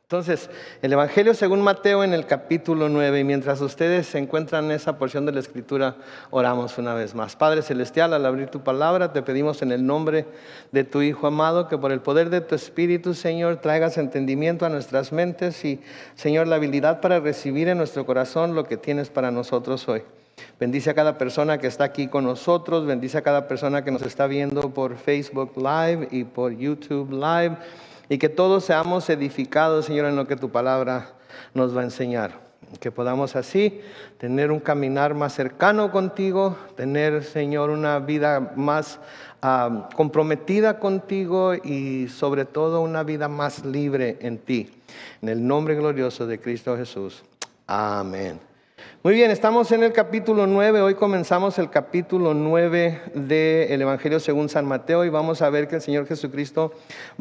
Entonces, el Evangelio según Mateo en el capítulo 9, y mientras ustedes se encuentran en esa porción de la Escritura, oramos una vez más. Padre Celestial, al abrir tu palabra, te pedimos en el nombre de tu Hijo amado, que por el poder de tu Espíritu, Señor, traigas entendimiento a nuestras mentes y, Señor, la habilidad para recibir en nuestro corazón lo que tienes para nosotros hoy. Bendice a cada persona que está aquí con nosotros, bendice a cada persona que nos está viendo por Facebook Live y por YouTube Live, y que todos seamos edificados, Señor, en lo que tu palabra nos va a enseñar. Que podamos así tener un caminar más cercano contigo, tener, Señor, una vida más comprometida contigo y sobre todo una vida más libre en ti. En el nombre glorioso de Cristo Jesús. Amén. Muy bien, estamos en el capítulo 9, hoy comenzamos el capítulo 9 del Evangelio según San Mateo y vamos a ver que el Señor Jesucristo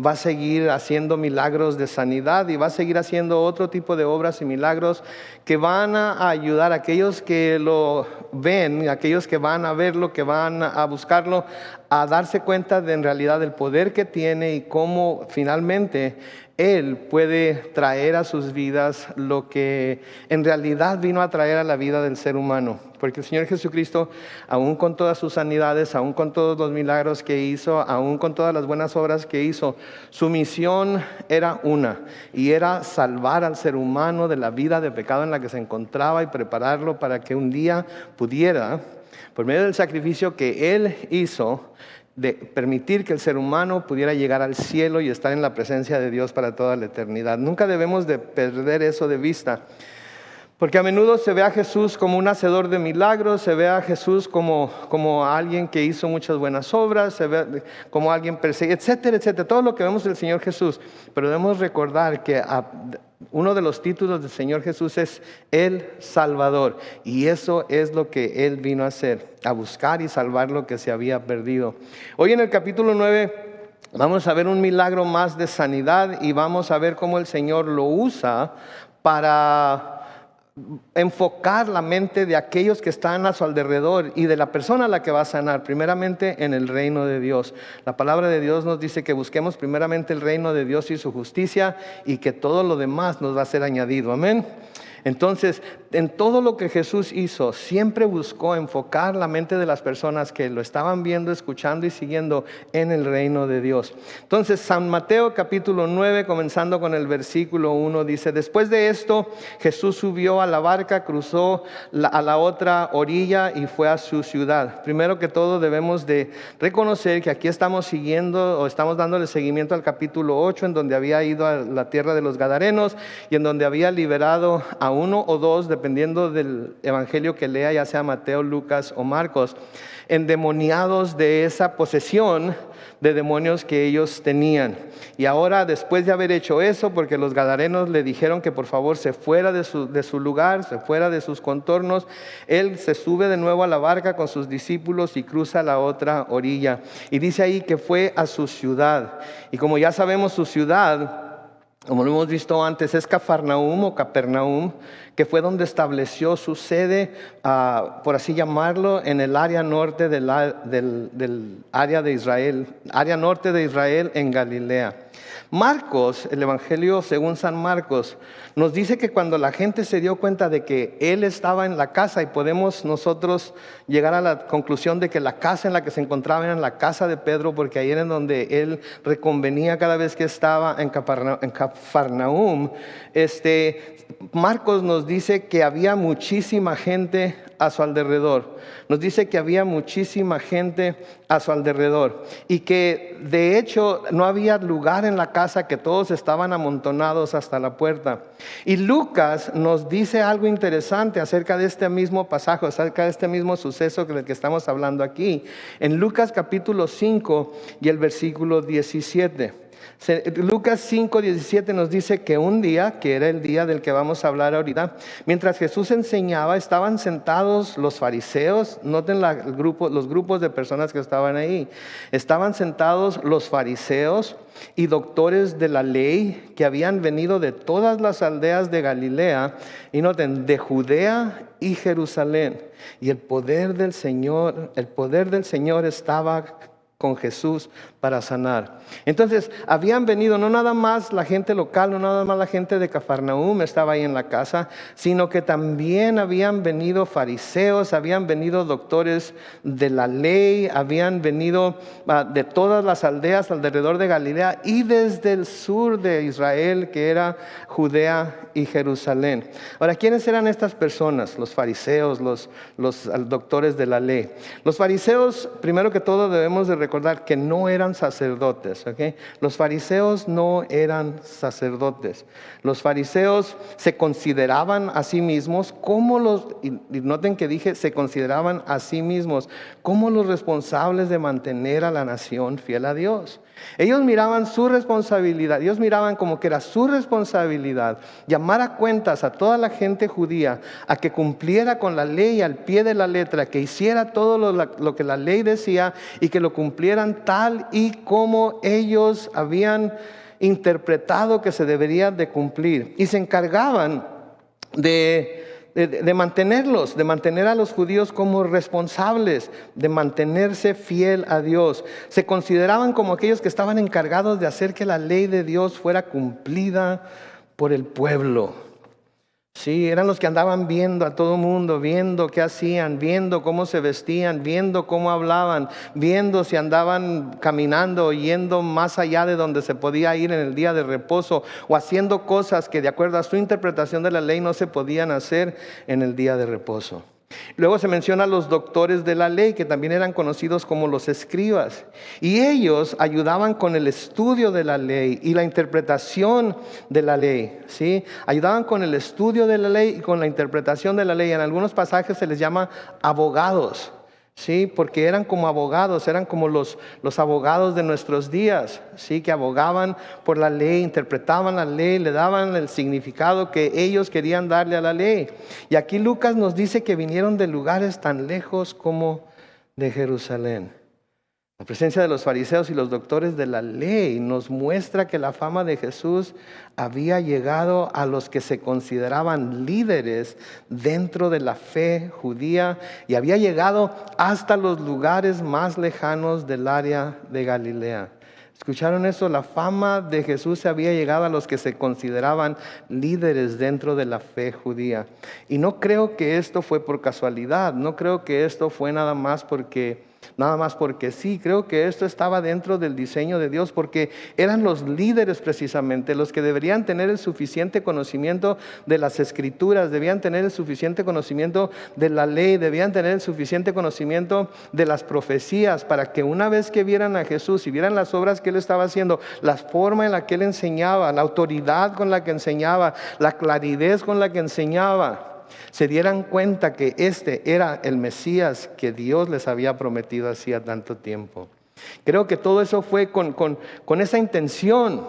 va a seguir haciendo milagros de sanidad y va a seguir haciendo otro tipo de obras y milagros que van a ayudar a aquellos que lo ven, aquellos que van a verlo, que van a buscarlo, a darse cuenta de en realidad del poder que tiene y cómo finalmente Él puede traer a sus vidas lo que en realidad vino a traer a la vida del ser humano. Porque el Señor Jesucristo, aún con todas sus sanidades, aún con todos los milagros que hizo, aún con todas las buenas obras que hizo, su misión era una, y era salvar al ser humano de la vida de pecado en la que se encontraba y prepararlo para que un día pudiera, por medio del sacrificio que Él hizo, de permitir que el ser humano pudiera llegar al cielo y estar en la presencia de Dios para toda la eternidad. Nunca debemos de perder eso de vista, porque a menudo se ve a Jesús como un hacedor de milagros, se ve a Jesús como alguien que hizo muchas buenas obras, se ve como alguien perseguido, etcétera, etcétera, todo lo que vemos del Señor Jesús. Pero debemos recordar que uno de los títulos del Señor Jesús es el Salvador, y eso es lo que Él vino a hacer, a buscar y salvar lo que se había perdido. Hoy en el capítulo 9 vamos a ver un milagro más de sanidad y vamos a ver cómo el Señor lo usa para enfocar la mente de aquellos que están a su alrededor y de la persona a la que va a sanar, primeramente en el reino de Dios. La palabra de Dios nos dice que busquemos primeramente el reino de Dios y su justicia, y que todo lo demás nos va a ser añadido. Amén. Entonces, en todo lo que Jesús hizo, siempre buscó enfocar la mente de las personas que lo estaban viendo, escuchando y siguiendo en el reino de Dios. Entonces, San Mateo capítulo 9, comenzando con el versículo 1, dice: después de esto, Jesús subió a la barca, cruzó a la otra orilla y fue a su ciudad. Primero que todo, debemos de reconocer que aquí estamos siguiendo o estamos dándole seguimiento al capítulo 8, en donde había ido a la tierra de los Gadarenos y en donde había liberado a uno o dos, dependiendo del evangelio que lea, ya sea Mateo, Lucas o Marcos, endemoniados de esa posesión de demonios que ellos tenían. Y ahora, después de haber hecho eso, porque los gadarenos le dijeron que por favor se fuera de su lugar, se fuera de sus contornos, Él se sube de nuevo a la barca con sus discípulos y cruza la otra orilla. Y dice ahí que fue a su ciudad. Y como ya sabemos, su ciudad, como lo hemos visto antes, es Cafarnaúm o Capernaum, que fue donde estableció su sede, por así llamarlo, en el área norte del área de Israel, área norte de Israel en Galilea. Marcos, el Evangelio según San Marcos, nos dice que cuando la gente se dio cuenta de que Él estaba en la casa, y podemos nosotros llegar a la conclusión de que la casa en la que se encontraba era la casa de Pedro, porque ahí era en donde Él reconvenía cada vez que estaba en Cafarnaúm, Marcos nos dice que había muchísima gente a su alrededor. Nos dice que había muchísima gente a su alrededor y que de hecho no había lugar en la casa, que todos estaban amontonados hasta la puerta. Y Lucas nos dice algo interesante acerca de este mismo pasaje, acerca de este mismo suceso del que estamos hablando aquí, en Lucas capítulo 5 y el versículo 17. Lucas 5:17 nos dice que un día, que era el día del que vamos a hablar ahorita, mientras Jesús enseñaba, estaban sentados los fariseos. Noten los grupos de personas que estaban ahí. Estaban sentados los fariseos y doctores de la ley que habían venido de todas las aldeas de Galilea, y noten, de Judea y Jerusalén. Y el poder del Señor estaba con Jesús para sanar. Entonces, habían venido no nada más la gente local, no nada más la gente de Cafarnaúm estaba ahí en la casa, sino que también habían venido fariseos, habían venido doctores de la ley, habían venido de todas las aldeas alrededor de Galilea y desde el sur de Israel, que era Judea y Jerusalén. Ahora, ¿quiénes eran estas personas? Los fariseos, los doctores de la ley. Los fariseos, primero que todo, debemos de recordar que no eran sacerdotes, ¿ok? Los fariseos no eran sacerdotes. Los fariseos se consideraban a sí mismos como y noten que dije, se consideraban a sí mismos como los responsables de mantener a la nación fiel a Dios. Ellos miraban su responsabilidad, ellos miraban como que era su responsabilidad llamar a cuentas a toda la gente judía a que cumpliera con la ley al pie de la letra, que hiciera todo lo que la ley decía y que lo cumplieran tal y como ellos habían interpretado que se debería de cumplir. Y se encargaban de mantenerlos, de mantener a los judíos como responsables, de mantenerse fiel a Dios. Se consideraban como aquellos que estaban encargados de hacer que la ley de Dios fuera cumplida por el pueblo. Sí, eran los que andaban viendo a todo mundo, viendo qué hacían, viendo cómo se vestían, viendo cómo hablaban, viendo si andaban caminando, yendo más allá de donde se podía ir en el día de reposo, o haciendo cosas que de acuerdo a su interpretación de la ley no se podían hacer en el día de reposo. Luego se menciona a los doctores de la ley, que también eran conocidos como los escribas. Y ellos ayudaban con el estudio de la ley y la interpretación de la ley, ¿sí? Ayudaban con el estudio de la ley y con la interpretación de la ley. En algunos pasajes se les llama abogados, ¿sí? Porque eran como abogados, eran como los abogados de nuestros días, ¿sí? Que abogaban por la ley, interpretaban la ley, le daban el significado que ellos querían darle a la ley. Y aquí Lucas nos dice que vinieron de lugares tan lejos como de Jerusalén. La presencia de los fariseos y los doctores de la ley nos muestra que la fama de Jesús había llegado a los que se consideraban líderes dentro de la fe judía y había llegado hasta los lugares más lejanos del área de Galilea. ¿Escucharon eso? La fama de Jesús se había llegado a los que se consideraban líderes dentro de la fe judía. Y no creo que esto fue por casualidad, no creo que esto fue nada más porque sí, creo que esto estaba dentro del diseño de Dios, porque eran los líderes precisamente los que deberían tener el suficiente conocimiento de las escrituras, debían tener el suficiente conocimiento de la ley, debían tener el suficiente conocimiento de las profecías, para que una vez que vieran a Jesús y vieran las obras que Él estaba haciendo, la forma en la que Él enseñaba, la autoridad con la que enseñaba, la claridad con la que enseñaba, se dieran cuenta que este era el Mesías que Dios les había prometido hacía tanto tiempo. Creo que todo eso fue con esa intención,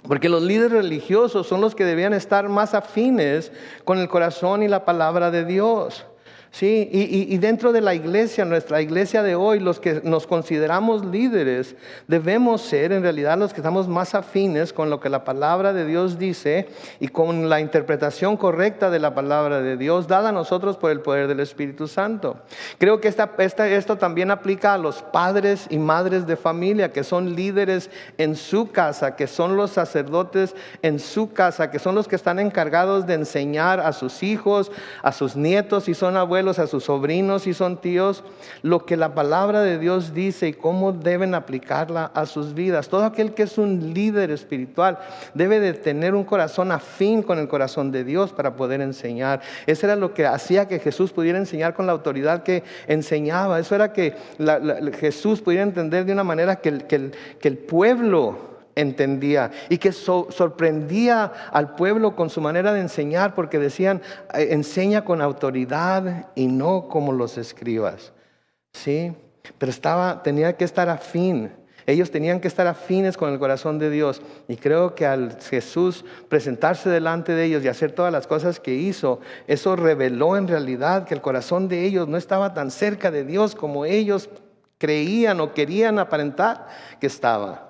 porque los líderes religiosos son los que debían estar más afines con el corazón y la palabra de Dios. Sí, y dentro de la iglesia, nuestra iglesia de hoy, los que nos consideramos líderes, debemos ser en realidad los que estamos más afines con lo que la palabra de Dios dice y con la interpretación correcta de la palabra de Dios, dada a nosotros por el poder del Espíritu Santo. Creo que esto también aplica a los padres y madres de familia, que son líderes en su casa, que son los sacerdotes en su casa, que son los que están encargados de enseñar a sus hijos, a sus nietos y son abuelos, a sus sobrinos y son tíos, lo que la palabra de Dios dice y cómo deben aplicarla a sus vidas. Todo aquel que es un líder espiritual debe de tener un corazón afín con el corazón de Dios para poder enseñar. Eso era lo que hacía que Jesús pudiera enseñar con la autoridad que enseñaba. Eso era que Jesús pudiera entender de una manera que el pueblo entendía y que sorprendía al pueblo con su manera de enseñar, porque decían, enseña con autoridad y no como los escribas, ¿sí? Pero tenía que estar afín. Ellos tenían que estar afines con el corazón de Dios. Y creo que al Jesús presentarse delante de ellos y hacer todas las cosas que hizo, eso reveló en realidad que el corazón de ellos no estaba tan cerca de Dios como ellos creían o querían aparentar que estaba.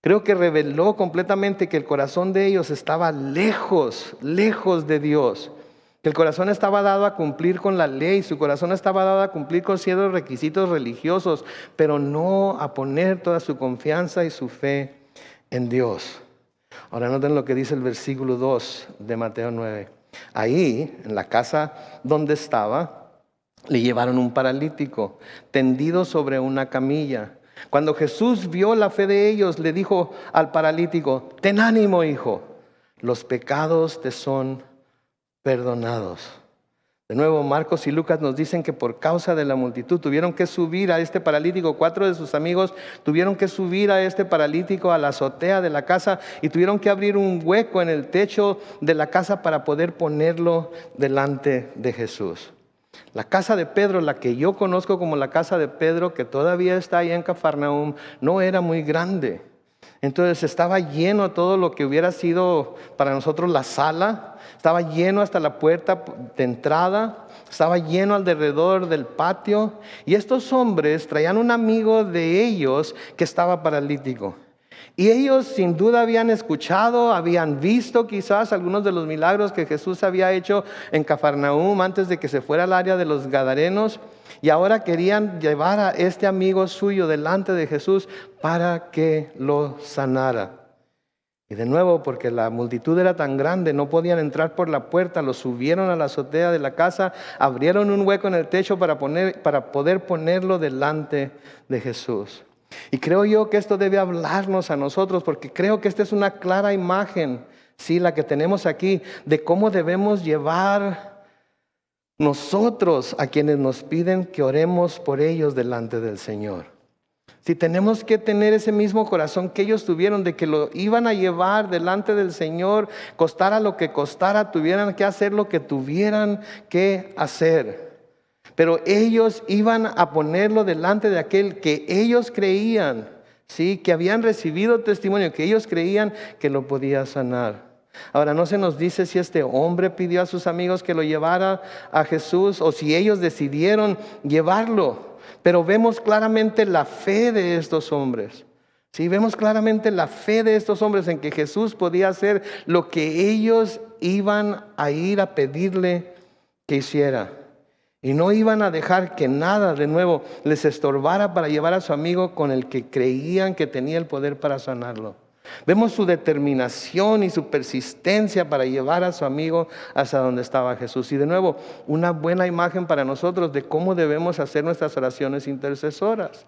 Creo que reveló completamente que el corazón de ellos estaba lejos de Dios. que el corazón estaba dado a cumplir con la ley, su corazón estaba dado a cumplir con ciertos requisitos religiosos, pero no a poner toda su confianza y su fe en Dios. Ahora noten lo que dice el versículo 2 de Mateo 9. Ahí, en la casa donde estaba, le llevaron un paralítico tendido sobre una camilla. Cuando Jesús vio la fe de ellos, le dijo al paralítico: ten ánimo, hijo, los pecados te son perdonados. De nuevo, Marcos y Lucas nos dicen que por causa de la multitud tuvieron que subir a este paralítico. 4 de sus amigos tuvieron que subir a este paralítico a la azotea de la casa y tuvieron que abrir un hueco en el techo de la casa para poder ponerlo delante de Jesús. La casa de Pedro, la que yo conozco como la casa de Pedro, que todavía está ahí en Cafarnaúm, no era muy grande. Entonces estaba lleno todo lo que hubiera sido para nosotros la sala, estaba lleno hasta la puerta de entrada, estaba lleno alrededor del patio. Y estos hombres traían un amigo de ellos que estaba paralítico. Y ellos sin duda habían escuchado, habían visto quizás algunos de los milagros que Jesús había hecho en Cafarnaúm antes de que se fuera al área de los Gadarenos. Y ahora querían llevar a este amigo suyo delante de Jesús para que lo sanara. Y de nuevo, porque la multitud era tan grande, no podían entrar por la puerta, lo subieron a la azotea de la casa, abrieron un hueco en el techo para poder ponerlo delante de Jesús. Y creo yo que esto debe hablarnos a nosotros, porque creo que esta es una clara imagen, sí, la que tenemos aquí, de cómo debemos llevar nosotros a quienes nos piden que oremos por ellos delante del Señor. Si tenemos que tener ese mismo corazón que ellos tuvieron, de que lo iban a llevar delante del Señor, costara lo que costara, tuvieran que hacer lo que tuvieran que hacer. Pero ellos iban a ponerlo delante de aquel que ellos creían, ¿sí?, que habían recibido testimonio, que ellos creían que lo podía sanar. Ahora, no se nos dice si este hombre pidió a sus amigos que lo llevara a Jesús o si ellos decidieron llevarlo. Pero vemos claramente la fe de estos hombres. Sí, vemos claramente la fe de estos hombres en que Jesús podía hacer lo que ellos iban a ir a pedirle que hiciera. Y no iban a dejar que nada de nuevo les estorbara para llevar a su amigo con el que creían que tenía el poder para sanarlo. Vemos su determinación y su persistencia para llevar a su amigo hasta donde estaba Jesús. Y de nuevo, una buena imagen para nosotros de cómo debemos hacer nuestras oraciones intercesoras.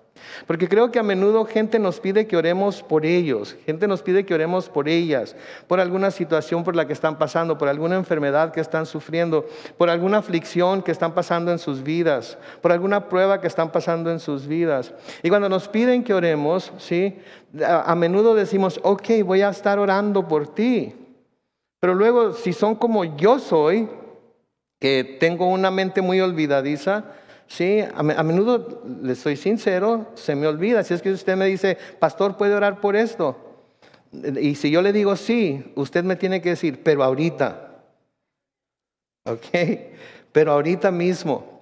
Porque creo que a menudo gente nos pide que oremos por ellos, gente nos pide que oremos por ellas, por alguna situación por la que están pasando, por alguna enfermedad que están sufriendo, por alguna aflicción que están pasando en sus vidas, por alguna prueba que están pasando en sus vidas. Y cuando nos piden que oremos, ¿sí?, a menudo decimos: ok, voy a estar orando por ti. Pero luego, si son como yo soy, que tengo una mente muy olvidadiza, sí, a menudo, les soy sincero, se me olvida. Si es que usted me dice: pastor, ¿puede orar por esto? Y si yo le digo sí, usted me tiene que decir: pero ahorita. Ok, pero ahorita mismo.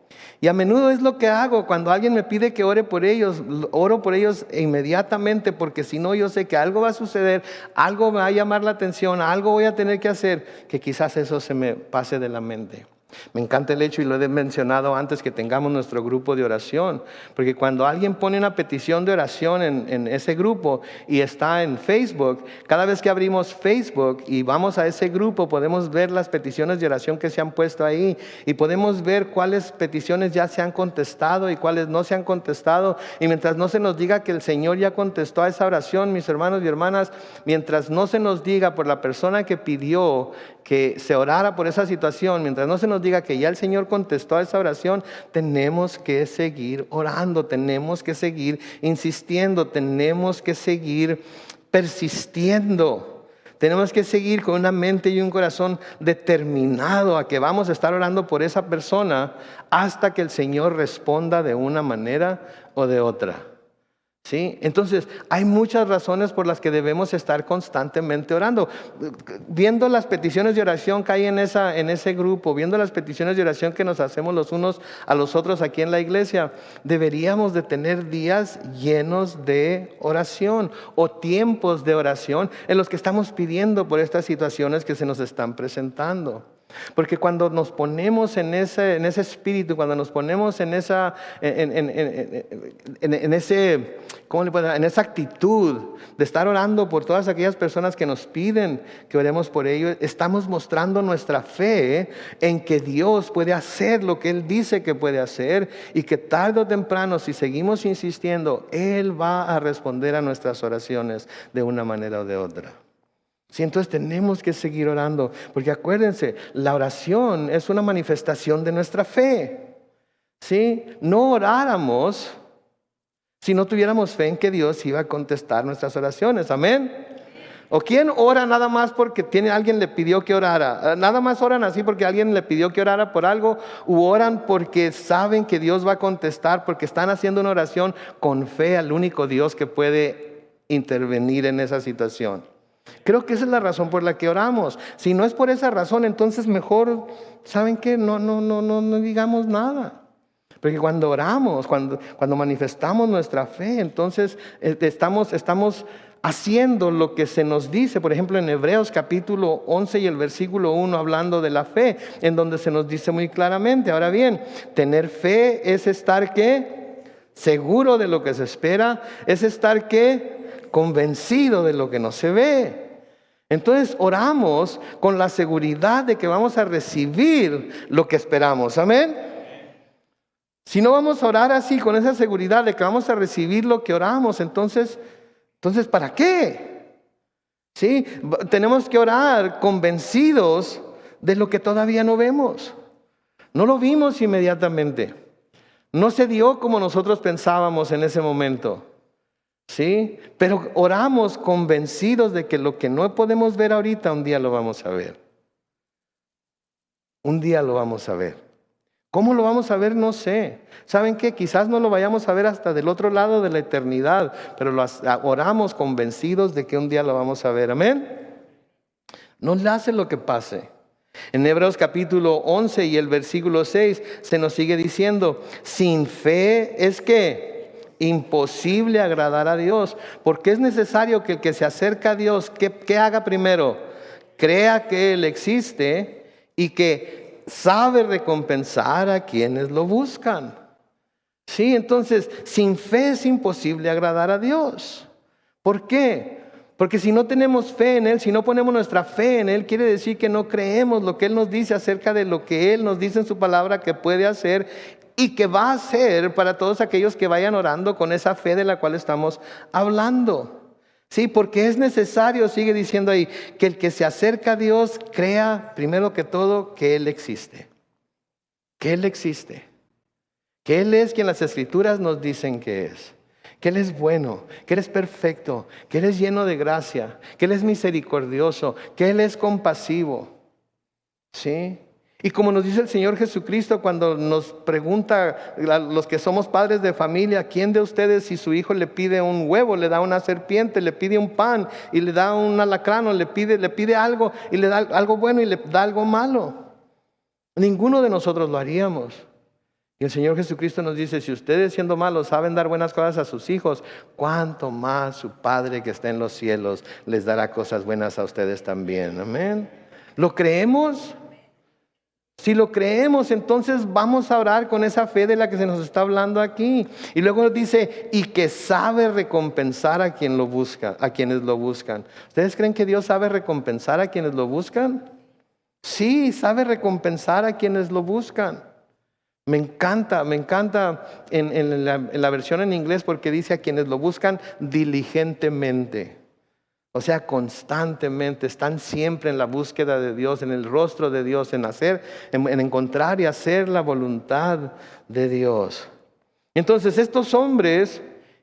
Y a menudo es lo que hago cuando alguien me pide que ore por ellos. Oro por ellos inmediatamente, porque si no, yo sé que algo va a suceder, algo me va a llamar la atención, algo voy a tener que hacer, que quizás eso se me pase de la mente. Me encanta el hecho, y lo he mencionado antes, que tengamos nuestro grupo de oración, porque cuando alguien pone una petición de oración en ese grupo y está en Facebook, cada vez que abrimos Facebook y vamos a ese grupo, podemos ver las peticiones de oración que se han puesto ahí y podemos ver cuáles peticiones ya se han contestado y cuáles no se han contestado. Y mientras no se nos diga que el Señor ya contestó a esa oración, mis hermanos y hermanas, mientras no se nos diga por la persona que pidió que se orara por esa situación, mientras no se nos diga que ya el Señor contestó a esa oración, tenemos que seguir orando, tenemos que seguir insistiendo, tenemos que seguir persistiendo, tenemos que seguir con una mente y un corazón determinado a que vamos a estar orando por esa persona hasta que el Señor responda de una manera o de otra. ¿Sí? Entonces, hay muchas razones por las que debemos estar constantemente orando. Viendo las peticiones de oración que hay en ese grupo, viendo las peticiones de oración que nos hacemos los unos a los otros aquí en la iglesia, deberíamos de tener días llenos de oración o tiempos de oración en los que estamos pidiendo por estas situaciones que se nos están presentando. Porque cuando nos ponemos en ese espíritu, cuando nos ponemos en esa actitud de estar orando por todas aquellas personas que nos piden que oremos por ellos, estamos mostrando nuestra fe en que Dios puede hacer lo que Él dice que puede hacer, y que tarde o temprano, si seguimos insistiendo, Él va a responder a nuestras oraciones de una manera o de otra. Sí, entonces tenemos que seguir orando, porque acuérdense, la oración es una manifestación de nuestra fe. ¿Sí? No oráramos si no tuviéramos fe en que Dios iba a contestar nuestras oraciones. Amén. ¿O quién ora nada más porque alguien le pidió que orara? Nada más oran así porque alguien le pidió que orara por algo, u oran porque saben que Dios va a contestar, porque están haciendo una oración con fe al único Dios que puede intervenir en esa situación. Creo que esa es la razón por la que oramos. Si no es por esa razón, entonces mejor, ¿saben qué? No digamos nada. Porque cuando oramos, cuando manifestamos nuestra fe, entonces estamos haciendo lo que se nos dice. Por ejemplo, en Hebreos capítulo 11 y el versículo 1, hablando de la fe, en donde se nos dice muy claramente: ahora bien, tener fe es estar, ¿qué? Seguro de lo que se espera, es estar, ¿qué? Convencido de lo que no se ve. Entonces oramos con la seguridad de que vamos a recibir lo que esperamos. Amén. Si no vamos a orar así, con esa seguridad de que vamos a recibir lo que oramos, entonces ¿para qué? ¿Sí? Tenemos que orar convencidos de lo que todavía no vemos. No lo vimos inmediatamente. No se dio como nosotros pensábamos en ese momento. ¿Sí? Pero oramos convencidos de que lo que no podemos ver ahorita, un día lo vamos a ver. Un día lo vamos a ver. ¿Cómo lo vamos a ver? No sé. ¿Saben qué? Quizás no lo vayamos a ver hasta del otro lado de la eternidad, pero oramos convencidos de que un día lo vamos a ver. Amén. No le hace lo que pase. En Hebreos capítulo 11 y el versículo 6 se nos sigue diciendo: sin fe es que imposible agradar a Dios, porque es necesario que el que se acerca a Dios, ¿qué haga primero? Crea que Él existe y que sabe recompensar a quienes lo buscan. Sí, entonces, sin fe es imposible agradar a Dios. ¿Por qué? Porque si no tenemos fe en Él, si no ponemos nuestra fe en Él, quiere decir que no creemos lo que Él nos dice acerca de lo que Él nos dice en su palabra que puede hacer y que va a hacer para todos aquellos que vayan orando con esa fe de la cual estamos hablando. Sí, porque es necesario, sigue diciendo ahí, que el que se acerca a Dios crea primero que todo que Él existe. Que Él existe. Que Él es quien las Escrituras nos dicen que es. Que Él es bueno, que Él es perfecto, que Él es lleno de gracia, que Él es misericordioso, que Él es compasivo. ¿Sí? Y como nos dice el Señor Jesucristo cuando nos pregunta a los que somos padres de familia: ¿quién de ustedes, si su hijo le pide un huevo, le da una serpiente, le pide un pan y le da un alacrán, o le pide algo y le da algo bueno y le da algo malo? Ninguno de nosotros lo haríamos. Y el Señor Jesucristo nos dice: si ustedes, siendo malos, saben dar buenas cosas a sus hijos, ¿cuánto más su Padre que está en los cielos les dará cosas buenas a ustedes también? Amén. ¿Lo creemos? Si lo creemos, entonces vamos a orar con esa fe de la que se nos está hablando aquí. Y luego dice: y que sabe recompensar a quien lo busca, a quienes lo buscan. ¿Ustedes creen que Dios sabe recompensar a quienes lo buscan? Sí, sabe recompensar a quienes lo buscan. Me encanta en la versión en inglés, porque dice: a quienes lo buscan diligentemente. O sea, constantemente están siempre en la búsqueda de Dios, en el rostro de Dios, en encontrar y hacer la voluntad de Dios. Entonces estos hombres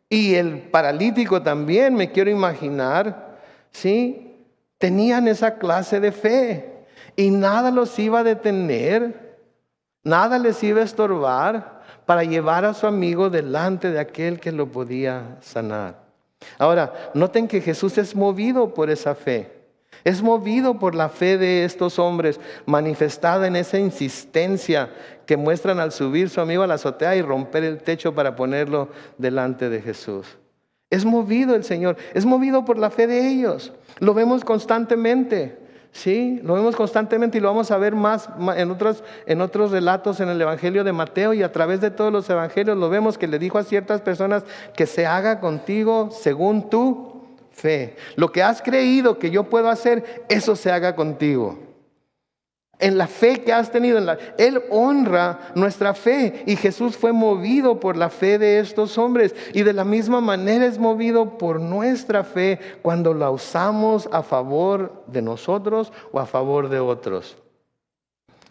y el paralítico también, me quiero imaginar, ¿sí? Tenían esa clase de fe y nada los iba a detener, nada les iba a estorbar para llevar a su amigo delante de aquel que lo podía sanar. Ahora, noten que Jesús es movido por esa fe. Es movido por la fe de estos hombres, manifestada en esa insistencia que muestran al subir su amigo a la azotea y romper el techo para ponerlo delante de Jesús. Es movido el Señor, es movido por la fe de ellos. Lo vemos constantemente. Sí, lo vemos constantemente y lo vamos a ver más en otros relatos en el Evangelio de Mateo, y a través de todos los evangelios lo vemos que le dijo a ciertas personas que se haga contigo según tu fe. Lo que has creído que yo puedo hacer, eso se haga contigo. En la fe que has tenido, Él honra nuestra fe, y Jesús fue movido por la fe de estos hombres, y de la misma manera es movido por nuestra fe cuando la usamos a favor de nosotros o a favor de otros.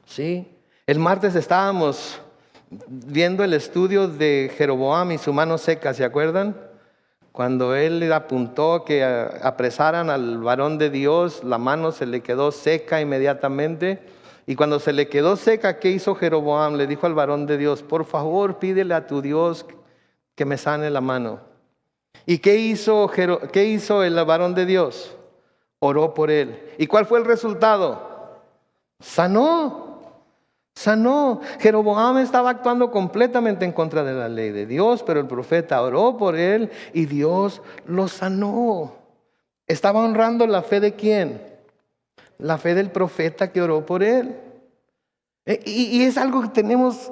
¿Sí? El martes estábamos viendo el estudio de Jeroboam y su mano seca, ¿se acuerdan? Cuando él apuntó que apresaran al varón de Dios, la mano se le quedó seca inmediatamente. Y cuando se le quedó seca, ¿qué hizo Jeroboam? Le dijo al varón de Dios: por favor, pídele a tu Dios que me sane la mano. ¿Y qué hizo el varón de Dios? Oró por él. ¿Y cuál fue el resultado? Sanó. Jeroboam estaba actuando completamente en contra de la ley de Dios, pero el profeta oró por él y Dios lo sanó. Estaba honrando la fe de ¿quién? La fe del profeta que oró por él. Y es algo que tenemos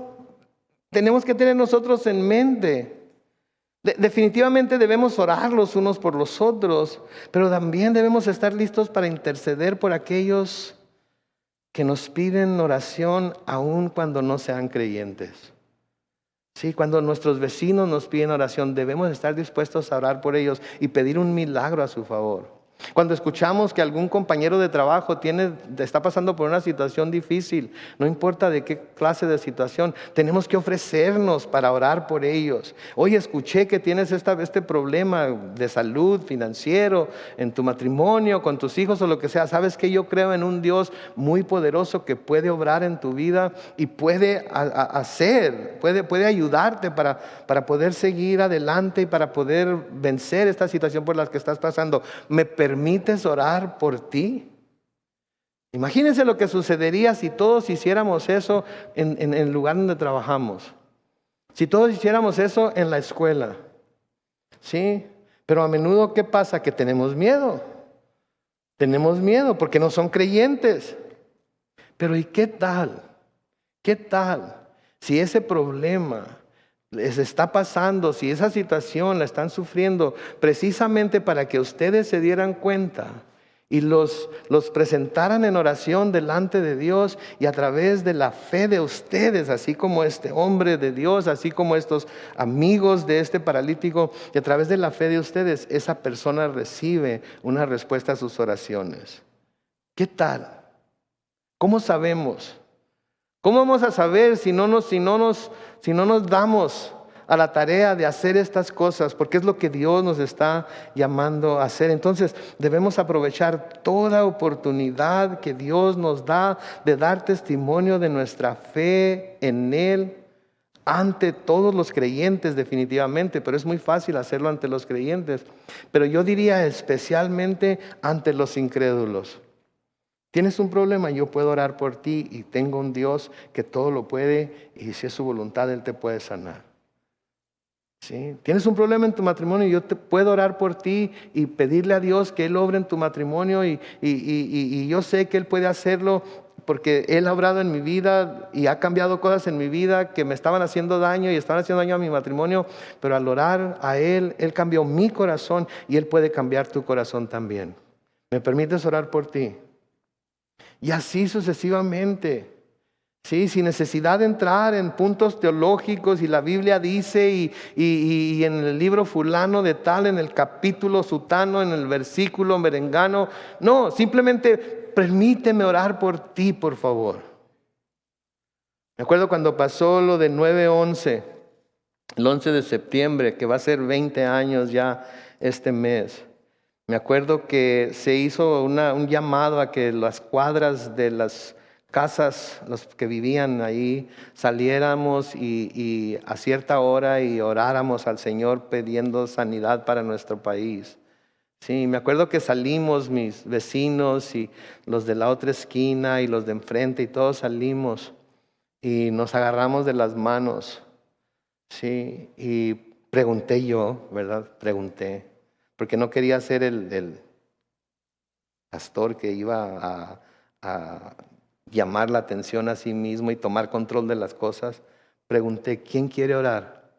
que tener nosotros en mente. Definitivamente debemos orar los unos por los otros, pero también debemos estar listos para interceder por aquellos que nos piden oración aun cuando no sean creyentes. Sí, cuando nuestros vecinos nos piden oración, debemos estar dispuestos a orar por ellos y pedir un milagro a su favor. Cuando escuchamos que algún compañero de trabajo está pasando por una situación difícil, no importa de qué clase de situación, tenemos que ofrecernos para orar por ellos. Hoy escuché que tienes este problema de salud, financiero, en tu matrimonio, con tus hijos o lo que sea. Sabes que yo creo en un Dios muy poderoso que puede obrar en tu vida y puede puede ayudarte para poder seguir adelante y para poder vencer esta situación por la que estás pasando. ¿Me permites orar por ti? Imagínense lo que sucedería si todos hiciéramos eso en el lugar donde trabajamos. Si todos hiciéramos eso en la escuela. ¿Sí? Pero a menudo, ¿qué pasa? Que tenemos miedo. Tenemos miedo porque no son creyentes. Pero ¿y qué tal? ¿Qué tal si ese problema les está pasando, si esa situación la están sufriendo, precisamente para que ustedes se dieran cuenta y los presentaran en oración delante de Dios, y a través de la fe de ustedes, así como este hombre de Dios, así como estos amigos de este paralítico, y a través de la fe de ustedes, esa persona recibe una respuesta a sus oraciones? ¿Qué tal? ¿Cómo sabemos? ¿Cómo vamos a saber si no nos damos a la tarea de hacer estas cosas? Porque es lo que Dios nos está llamando a hacer. Entonces debemos aprovechar toda oportunidad que Dios nos da de dar testimonio de nuestra fe en Él ante todos los creyentes, definitivamente, pero es muy fácil hacerlo ante los creyentes. Pero yo diría especialmente ante los incrédulos. Tienes un problema, yo puedo orar por ti, y tengo un Dios que todo lo puede, y si es su voluntad, Él te puede sanar. ¿Sí? Tienes un problema en tu matrimonio, yo te puedo orar por ti y pedirle a Dios que Él obre en tu matrimonio, y yo sé que Él puede hacerlo porque Él ha obrado en mi vida y ha cambiado cosas en mi vida que me estaban haciendo daño y estaban haciendo daño a mi matrimonio, pero al orar a Él, Él cambió mi corazón y Él puede cambiar tu corazón también. ¿Me permites orar por ti? Y así sucesivamente, ¿sí? Sin necesidad de entrar en puntos teológicos y la Biblia dice y en el libro fulano de tal, en el capítulo sutano, en el versículo merengano. No, simplemente permíteme orar por ti, por favor. Me acuerdo cuando pasó lo de 9/11, el 11 de septiembre, que va a ser 20 años ya este mes. Me acuerdo que se hizo un llamado a que las cuadras de las casas, los que vivían ahí, saliéramos y a cierta hora y oráramos al Señor pidiendo sanidad para nuestro país. Sí, me acuerdo que salimos mis vecinos y los de la otra esquina y los de enfrente, y todos salimos y nos agarramos de las manos. Sí, y pregunté yo, ¿verdad? Pregunté. Porque no quería ser pastor que iba a llamar la atención a sí mismo y tomar control de las cosas, pregunté, ¿quién quiere orar?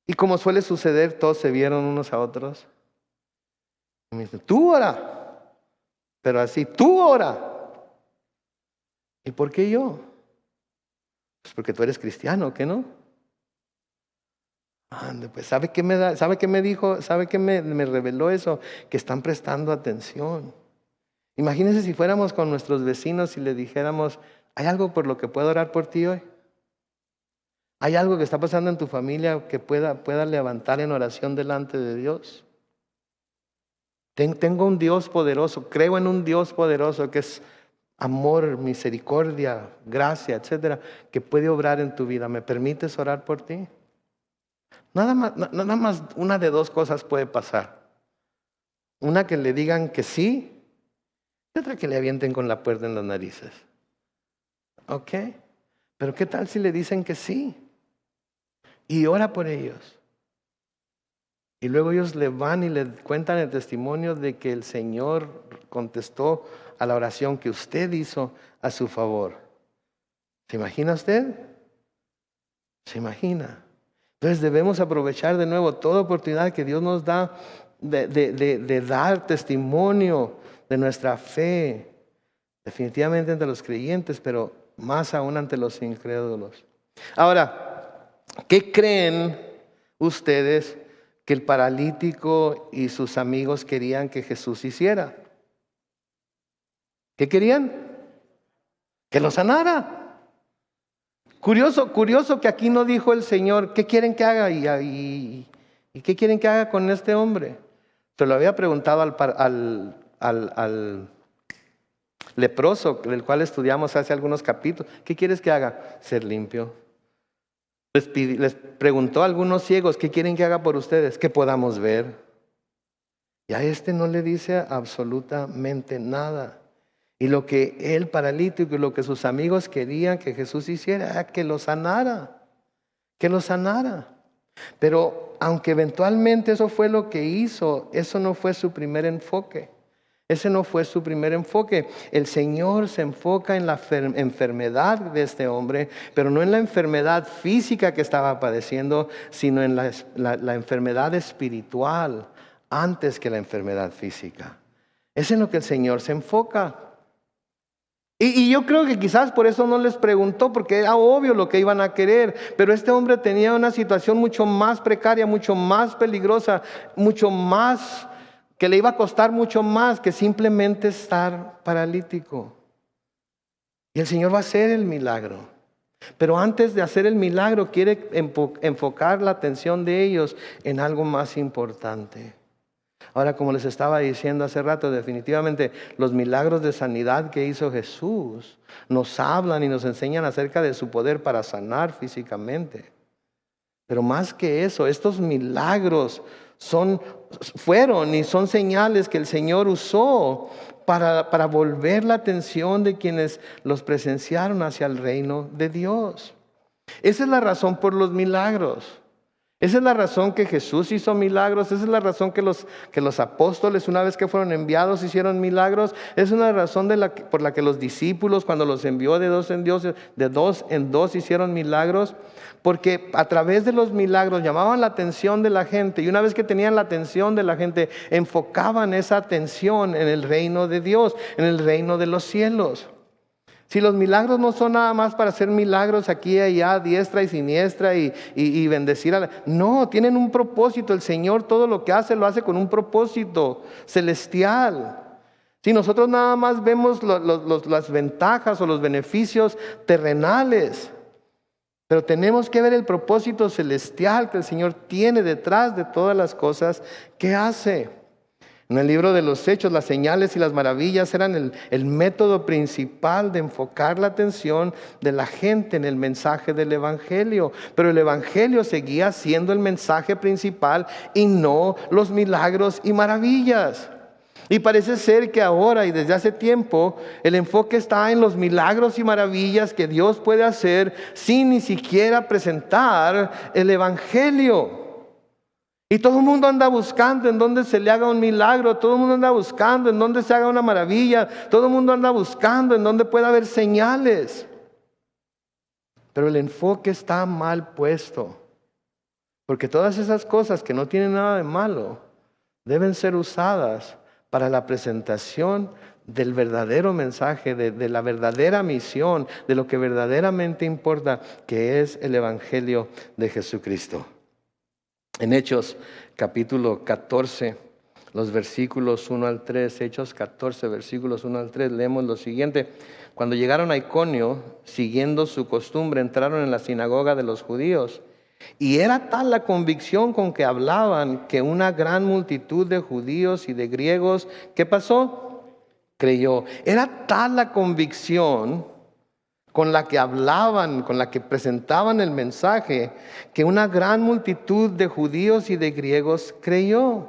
Y como suele suceder, todos se vieron unos a otros. Y me dicen, tú ora. Pero así, tú ora. ¿Y por qué yo? Pues porque tú eres cristiano, ¿qué no? Ande, pues, ¿sabe qué me dijo? ¿Sabe qué me reveló eso? Que están prestando atención. Imagínense si fuéramos con nuestros vecinos y le dijéramos, ¿hay algo por lo que puedo orar por ti hoy? ¿Hay algo que está pasando en tu familia que pueda levantar en oración delante de Dios? Tengo un Dios poderoso, creo en un Dios poderoso que es amor, misericordia, gracia, etcétera, que puede obrar en tu vida. ¿Me permites orar por ti? Nada más una de dos cosas puede pasar. Una, que le digan que sí, y otra, que le avienten con la puerta en las narices. ¿Ok? Pero ¿qué tal si le dicen que sí? Y ora por ellos. Y luego ellos le van y le cuentan el testimonio de que el Señor contestó a la oración que usted hizo a su favor. ¿Se imagina usted? ¿Se imagina? Entonces debemos aprovechar de nuevo toda oportunidad que Dios nos da de dar testimonio de nuestra fe. Definitivamente entre los creyentes, pero más aún ante los incrédulos. Ahora, ¿qué creen ustedes que el paralítico y sus amigos querían que Jesús hiciera? ¿Qué querían? Que lo sanara. Curioso que aquí no dijo el Señor, ¿qué quieren que haga? ¿Y qué quieren que haga con este hombre? Se lo había preguntado al leproso, del cual estudiamos hace algunos capítulos. ¿Qué quieres que haga? Ser limpio. Les preguntó a algunos ciegos, ¿qué quieren que haga por ustedes? Que podamos ver. Y a este no le dice absolutamente nada. Y lo que el paralítico y lo que sus amigos querían que Jesús hiciera era que lo sanara. Que lo sanara. Pero aunque eventualmente eso fue lo que hizo, eso no fue su primer enfoque. Ese no fue su primer enfoque. El Señor se enfoca en la enfermedad de este hombre, pero no en la enfermedad física que estaba padeciendo, sino en la enfermedad espiritual antes que la enfermedad física. Es en lo que el Señor se enfoca. Y yo creo que quizás por eso no les preguntó, porque era obvio lo que iban a querer. Pero este hombre tenía una situación mucho más precaria, mucho más peligrosa, mucho más, que le iba a costar mucho más que simplemente estar paralítico. Y el Señor va a hacer el milagro. Pero antes de hacer el milagro quiere enfocar la atención de ellos en algo más importante. Ahora, como les estaba diciendo hace rato, definitivamente los milagros de sanidad que hizo Jesús nos hablan y nos enseñan acerca de su poder para sanar físicamente. Pero más que eso, estos milagros fueron y son señales que el Señor usó para volver la atención de quienes los presenciaron hacia el reino de Dios. Esa es la razón por los milagros. Esa es la razón que Jesús hizo milagros. Esa es la razón que los apóstoles, una vez que fueron enviados, hicieron milagros. Es una razón por la que los discípulos, cuando los envió de dos en dos, hicieron milagros. Porque a través de los milagros llamaban la atención de la gente. Y una vez que tenían la atención de la gente, enfocaban esa atención en el reino de Dios, en el reino de los cielos. Si los milagros no son nada más para hacer milagros aquí y allá, diestra y siniestra y bendecir no, tienen un propósito. El Señor todo lo que hace, lo hace con un propósito celestial. Si nosotros nada más vemos las ventajas o los beneficios terrenales, pero tenemos que ver el propósito celestial que el Señor tiene detrás de todas las cosas que hace. En el libro de los Hechos, las señales y las maravillas eran el método principal de enfocar la atención de la gente en el mensaje del Evangelio. Pero el Evangelio seguía siendo el mensaje principal y no los milagros y maravillas. Y parece ser que ahora y desde hace tiempo el enfoque está en los milagros y maravillas que Dios puede hacer sin ni siquiera presentar el Evangelio. Y todo el mundo anda buscando en dónde se le haga un milagro, todo el mundo anda buscando en dónde se haga una maravilla, todo el mundo anda buscando en dónde pueda haber señales. Pero el enfoque está mal puesto, porque todas esas cosas que no tienen nada de malo deben ser usadas para la presentación del verdadero mensaje, de la verdadera misión, de lo que verdaderamente importa, que es el Evangelio de Jesucristo. En Hechos capítulo 14, los versículos 1 al 3, Hechos 14, versículos 1 al 3, leemos lo siguiente. Cuando llegaron a Iconio, siguiendo su costumbre, entraron en la sinagoga de los judíos. Y era tal la convicción con que hablaban que una gran multitud de judíos y de griegos, ¿qué pasó? Creyó. Era tal la convicción con la que hablaban, con la que presentaban el mensaje, que una gran multitud de judíos y de griegos creyó.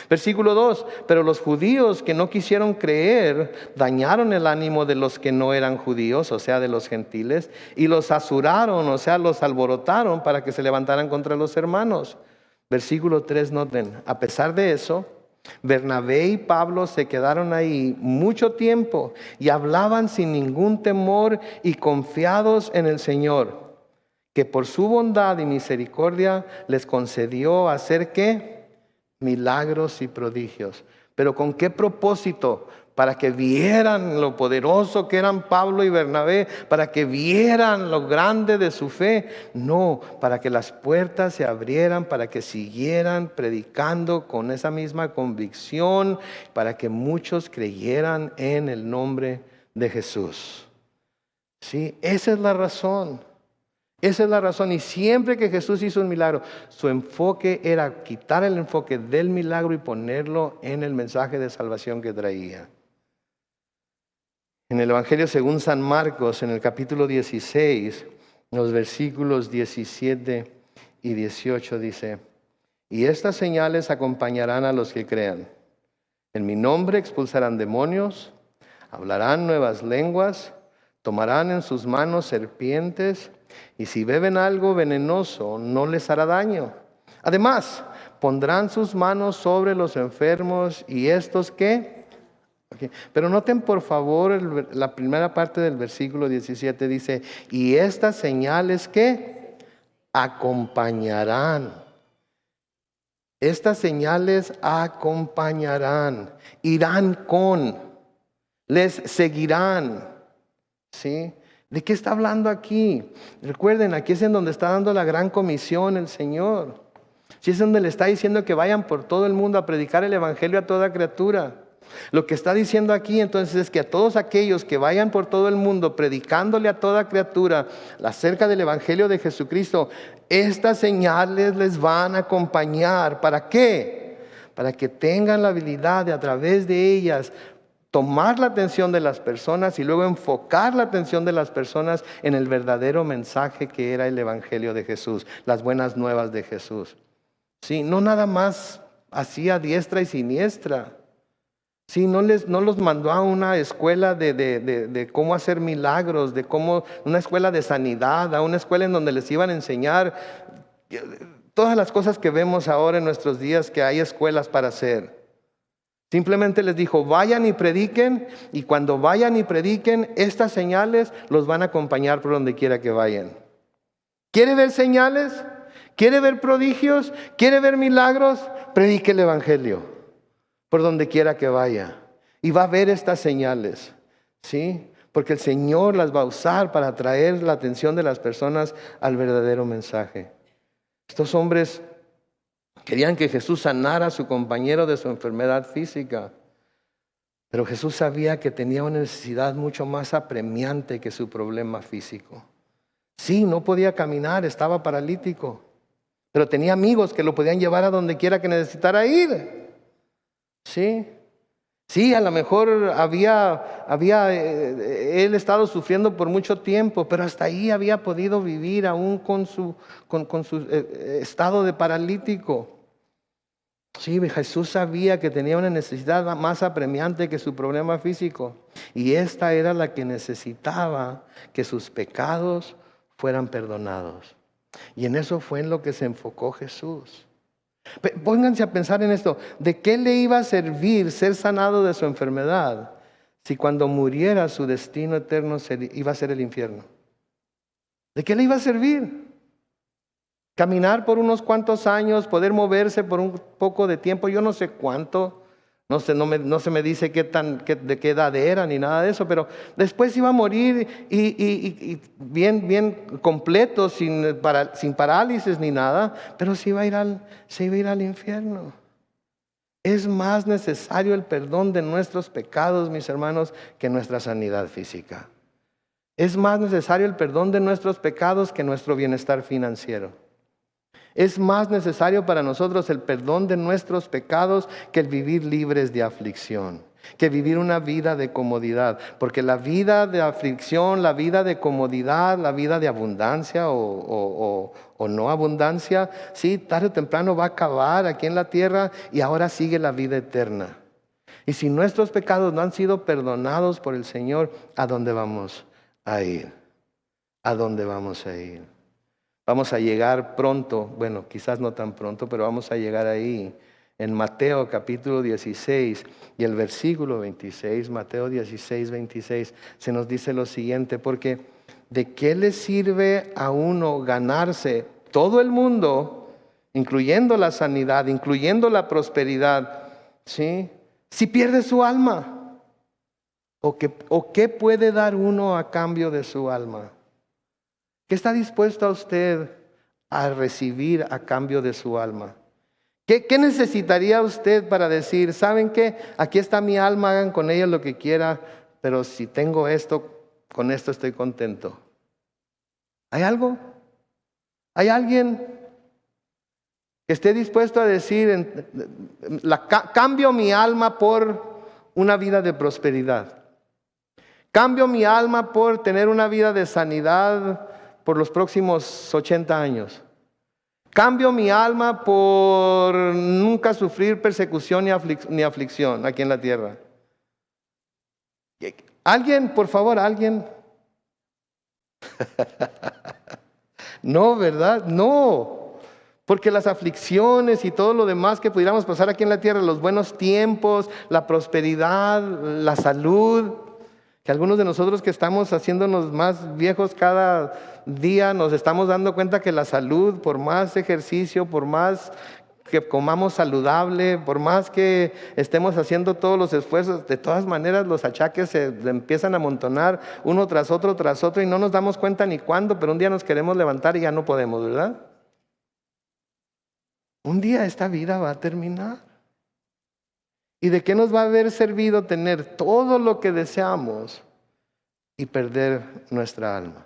Versículo 2, pero los judíos que no quisieron creer dañaron el ánimo de los que no eran judíos, o sea, de los gentiles, y los azuraron, o sea, los alborotaron para que se levantaran contra los hermanos. Versículo 3, noten, a pesar de eso, Bernabé y Pablo se quedaron ahí mucho tiempo y hablaban sin ningún temor y confiados en el Señor, que por su bondad y misericordia les concedió hacer ¿qué? Milagros y prodigios. ¿Pero con qué propósito? Para que vieran lo poderoso que eran Pablo y Bernabé, para que vieran lo grande de su fe. No, para que las puertas se abrieran, para que siguieran predicando con esa misma convicción, para que muchos creyeran en el nombre de Jesús. Sí, esa es la razón. Esa es la razón. Y siempre que Jesús hizo un milagro, su enfoque era quitar el enfoque del milagro y ponerlo en el mensaje de salvación que traía. En el Evangelio según San Marcos, en el capítulo 16, los versículos 17 y 18 dice: y estas señales acompañarán a los que crean. En mi nombre expulsarán demonios, hablarán nuevas lenguas, tomarán en sus manos serpientes, y si beben algo venenoso no les hará daño. Además, pondrán sus manos sobre los enfermos y estos ¿qué? Okay. Pero noten por favor la primera parte del versículo 17 dice: y estas señales ¿qué? Acompañarán. Estas señales acompañarán, irán con, les seguirán. ¿Sí? ¿De qué está hablando aquí? Recuerden, aquí es en donde está dando la gran comisión el Señor. Sí, es donde le está diciendo que vayan por todo el mundo a predicar el Evangelio a toda criatura. Lo que está diciendo aquí entonces es que a todos aquellos que vayan por todo el mundo predicándole a toda criatura acerca del Evangelio de Jesucristo, estas señales les van a acompañar. ¿Para qué? Para que tengan la habilidad de a través de ellas tomar la atención de las personas y luego enfocar la atención de las personas en el verdadero mensaje que era el Evangelio de Jesús, las buenas nuevas de Jesús. Sí, no nada más así a diestra y siniestra. Sí, no los mandó a una escuela de cómo hacer milagros, una escuela de sanidad, a una escuela en donde les iban a enseñar todas las cosas que vemos ahora en nuestros días que hay escuelas para hacer. Simplemente les dijo, vayan y prediquen, y cuando vayan y prediquen, estas señales los van a acompañar por donde quiera que vayan. ¿Quiere ver señales? ¿Quiere ver prodigios? ¿Quiere ver milagros? Predique el Evangelio por donde quiera que vaya. Y va a ver estas señales, ¿sí? Porque el Señor las va a usar para atraer la atención de las personas al verdadero mensaje. Estos hombres querían que Jesús sanara a su compañero de su enfermedad física. Pero Jesús sabía que tenía una necesidad mucho más apremiante que su problema físico. Sí, no podía caminar, estaba paralítico. Pero tenía amigos que lo podían llevar a donde quiera que necesitara ir. Sí, a lo mejor había él estado sufriendo por mucho tiempo, pero hasta ahí había podido vivir aún con su estado de paralítico. Sí, Jesús sabía que tenía una necesidad más apremiante que su problema físico, y esta era la que necesitaba que sus pecados fueran perdonados. Y en eso fue en lo que se enfocó Jesús. Pónganse a pensar en esto. ¿De qué le iba a servir ser sanado de su enfermedad si cuando muriera su destino eterno iba a ser el infierno? ¿De qué le iba a servir? Caminar por unos cuantos años, poder moverse por un poco de tiempo, yo no sé cuánto, no se me dice de qué edad era ni nada de eso, pero después iba a morir y bien completo, sin parálisis ni nada, pero se iba a ir al infierno. Es más necesario el perdón de nuestros pecados, mis hermanos, que nuestra sanidad física. Es más necesario el perdón de nuestros pecados que nuestro bienestar financiero. Es más necesario para nosotros el perdón de nuestros pecados que el vivir libres de aflicción, que vivir una vida de comodidad. Porque la vida de aflicción, la vida de comodidad, la vida de abundancia o no abundancia, sí, tarde o temprano va a acabar aquí en la tierra y ahora sigue la vida eterna. Y si nuestros pecados no han sido perdonados por el Señor, ¿a dónde vamos a ir? ¿A dónde vamos a ir? Vamos a llegar pronto, bueno, quizás no tan pronto, pero vamos a llegar ahí. En Mateo capítulo 16 y el versículo 26, Mateo 16, 26, se nos dice lo siguiente, porque ¿de qué le sirve a uno ganarse todo el mundo, incluyendo la sanidad, incluyendo la prosperidad, ¿sí?, si pierde su alma? ¿O qué puede dar uno a cambio de su alma? ¿Qué está dispuesto a usted a recibir a cambio de su alma? ¿Qué necesitaría usted para decir, ¿saben qué? Aquí está mi alma, hagan con ella lo que quiera, pero si tengo esto, con esto estoy contento. ¿Hay algo? ¿Hay alguien que esté dispuesto a decir, cambio mi alma por una vida de prosperidad? Cambio mi alma por tener una vida de sanidad por los próximos 80 años. Cambio mi alma por nunca sufrir persecución ni aflicción aquí en la tierra. ¿Alguien, por favor, alguien? No, ¿verdad? No. Porque las aflicciones y todo lo demás que pudiéramos pasar aquí en la tierra, los buenos tiempos, la prosperidad, la salud, que algunos de nosotros que estamos haciéndonos más viejos cada día nos estamos dando cuenta que la salud, por más ejercicio, por más que comamos saludable, por más que estemos haciendo todos los esfuerzos, de todas maneras los achaques se empiezan a amontonar uno tras otro y no nos damos cuenta ni cuándo, pero un día nos queremos levantar y ya no podemos, ¿verdad? Un día esta vida va a terminar. ¿Y de qué nos va a haber servido tener todo lo que deseamos y perder nuestra alma?